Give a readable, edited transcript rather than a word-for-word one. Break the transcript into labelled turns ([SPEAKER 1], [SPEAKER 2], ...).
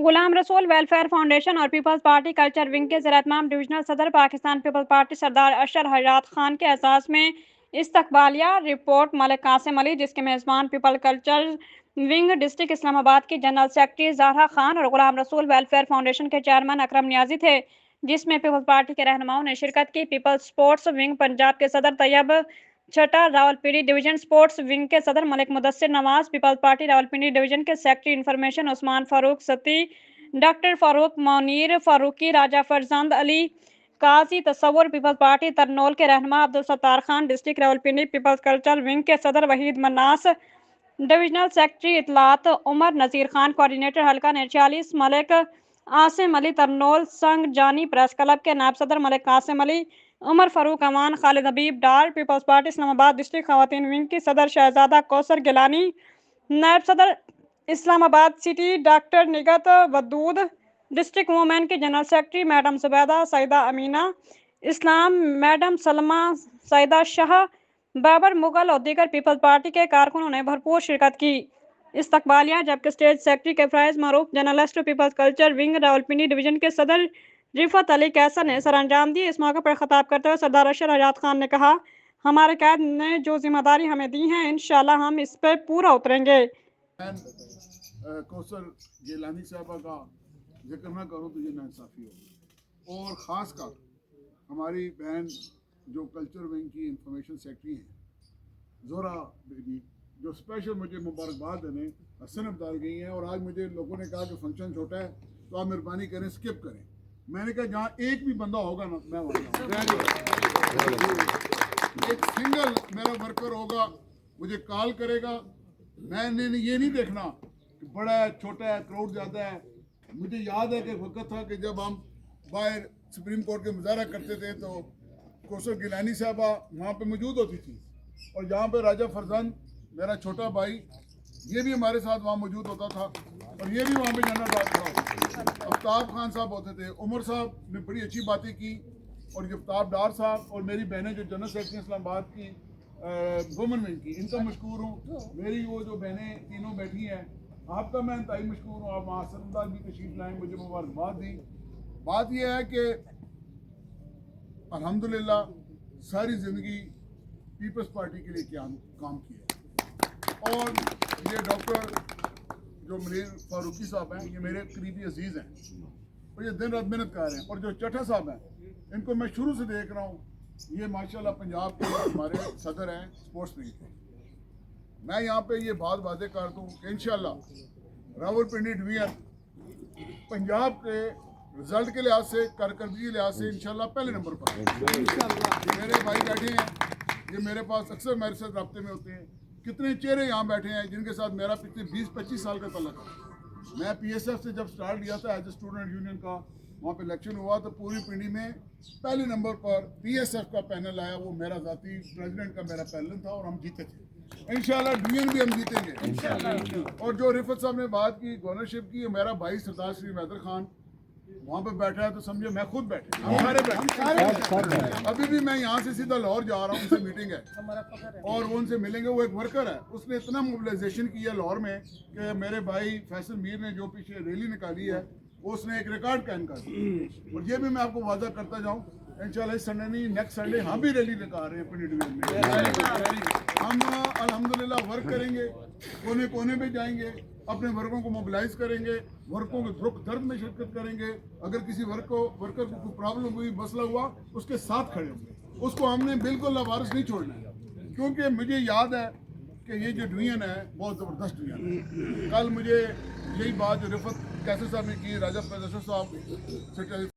[SPEAKER 1] Ghulam Rasool welfare foundation और peoples party culture wing के ज़ेर-एहतमाम divisional सदर पाकिस्तान पीपल्स पार्टी सरदार अशर हयात खान के एहसास में इस्तकबालिया रिपोर्ट मलिक कासिम अली, जिसके मेज़बान people culture wing district Islamabad की जनरल सेक्रेटरी ज़हरा खान और गुलाम रसूल वेलफेयर फाउंडेशन के चेयरमैन अकरम नियाजी थे, जिसमें पीपल्स पार्टी के रहनुमाओं ने शिरकत की। पीपल्स स्पोर्ट्स विंग पंजाब के सदर तैयब छठा, रावलपिंडी डिवीजन स्पोर्ट्स विंग के सदर Malik Mudassir Nawaz, Peoples Party Rawalpindi division के secretary information Usman Farooq Satti, doctor Farooq Monir Farooqi, Raja Farzand Ali Qazi Tasawwur, Peoples Party Tarnol के रहनुमा Abdul Sattar Khan, district Rawalpindi Peoples culture wing के सदर वहीद मन्नास, डिविजनल सेक्रेटरी इतलात उमर नज़ीर खान, कोऑर्डिनेटर हल्का 49 मलिक आसिम अली तरनोल, संग जानी प्रेस क्लब के नायब सदर मलिक कासिम अली, उमर फारूक अमान, खालिद हबीब डार, पीपल्स पार्टी इस्लामाबाद डिस्ट्रिक्ट खवातीन विंग की सदर शहजादा कौसर गिलानी, नायब सदर Islamabad city doctor Nighat Wadood, district women की general secretary madam Zubaida Saeeda Amina Islam, madam Salma Saeeda Shah, Babar Mughal और दीगर पीपल्स पार्टी के कारकुनों ने भरपूर शिरकत की। इस्तकबालिया जबकि स्टेट सेक्रेटरी के फ्राइज मरूफ, journalist Peoples culture wing Rawalpindi division के सदर रिफत अली कैसर ने सर अंजाम दिए। इस मौके पर खिताब करते हुए सरदार अशर हयात खान ने कहा, हमारे कैद ने जो जिम्मेदारी हमें दी है, इंशाल्लाह हम इस पर पूरा उतरेंगे।
[SPEAKER 2] कौसर गिलानी साहबा का जिक्र ना करूँ तो ये नाइंसाफ़ी होगी। और ख़ास कर हमारी बहन जो कल्चर विंग की इंफॉर्मेशन सेक्रेटरी हैं ज़ोरा बेबी, जो स्पेशल मुझे मुबारकबाद देने हसन अब्दाल गई हैं। और आज मुझे लोगों ने कहा कि फंक्शन छोटा है तो आप मेहरबानी करें, स्किप करें। मैंने कहा जहाँ एक भी बंदा होगा ना मैं वहाँ एक सिंगल मेरा वर्कर होगा, मुझे कॉल करेगा। मैंने ये नहीं देखना कि बड़ा है छोटा है, क्राउड ज़्यादा है। मुझे याद है कि वक्त था कि जब हम बाहर सुप्रीम कोर्ट के मुजाहरा करते थे तो कौसर गिलानी साहबा वहाँ पे मौजूद होती थी, और यहाँ पे राजा फरजंद मेरा छोटा भाई ये भी हमारे साथ वहाँ मौजूद होता था, और ये भी वहाँ पे जनरल बात था। अफ्ताब खान साहब होते थे, उमर साहब ने बड़ी अच्छी बातें की, और अफ्ताब डार साहब और मेरी बहनें जो जनरल सेक्रेटरी इस्लामाबाद की वुमेन विंग की, इनका मशकूर हूँ। मेरी वो जो बहनें तीनों बैठी हैं, आपका मैं इंतहाई मशकूर हूँ। आप वहाँ सरदार भी तशरीफ लाएँ, मुझे मुबारकबाद दी। बात यह है कि अल्हम्दुलिल्लाह सारी ज़िंदगी पीपल्स पार्टी के लिए काम किया। और ये डॉक्टर जो मुनीर फारूकी साहब हैं, ये मेरे करीबी अजीज़ हैं, और ये दिन रात मेहनत कर रहे हैं। और जो चट्टा साहब हैं, इनको मैं शुरू से देख रहा हूँ, ये माशाल्लाह पंजाब के हमारे सदर हैं स्पोर्ट्स विंग के। मैं यहाँ पे ये बात वादे कर दूँ कि इंशाल्लाह रावलपिंडी डिवीजन पंजाब के रिजल्ट के लिहाज से, कारकर्दगी के लिहाज से इंशाल्लाह पहले नंबर पर। मेरे भाई बैठे हैं, ये मेरे पास अक्सर मेरे साथ रब्ते में होते हैं। कितने चेहरे यहाँ बैठे हैं जिनके साथ मेरा पिछले 20-25 साल का तल्लुक है। मैं PSF से जब स्टार्ट लिया था एज ए स्टूडेंट यूनियन का, वहाँ पे इलेक्शन हुआ तो पूरी पिंडी में पहले नंबर पर PSF का पैनल आया। वो मेरा ज़ाती प्रेसिडेंट का मेरा पैनल था और हम जीते थे। इंशाल्लाह डिवीजन भी हम जीतेंगे इंशाल्लाह। और जो रिफत साहब ने बात की गवर्नरशिप की, मेरा भाई सरदार श्री मैदर खान वहाँ पे बैठा है, तो समझो मैं खुद बैठे, हम सारे बैठे। अभी भी मैं यहाँ से सीधा लाहौर जा रहा हूँ, उनसे मीटिंग है और वो उनसे मिलेंगे। वो एक वर्कर है, उसने इतना मोबिलाइजेशन किया लाहौर में कि मेरे भाई फैसल मीर ने जो पीछे रैली निकाली है, उसने एक रिकॉर्ड कायम कर दिया। और ये भी मैं आपको वादा करता जाऊँ, इंशाल्लाह इस संडे नहीं, नेक्स्ट संडे हम भी रैली निकाल रहे हैं अपनी डिवीजन में। हम अल्हम्दुलिल्लाह वर्क करेंगे, कोने कोने में जाएंगे, अपने वर्गों को मोबिलाइज करेंगे, वर्गों के दुख दर्द में शिरकत करेंगे। अगर किसी वर्कर को कोई प्रॉब्लम हुई, मसला हुआ, उसके साथ खड़े होंगे। उसको हमने बिल्कुल लावारिस नहीं छोड़ना है, क्योंकि मुझे याद है कि ये जो डिवीजन है बहुत ज़बरदस्त डिवीजन है। कल मुझे यही बात जो रिफत कैसर साहब ने की, राजा फैसल साहब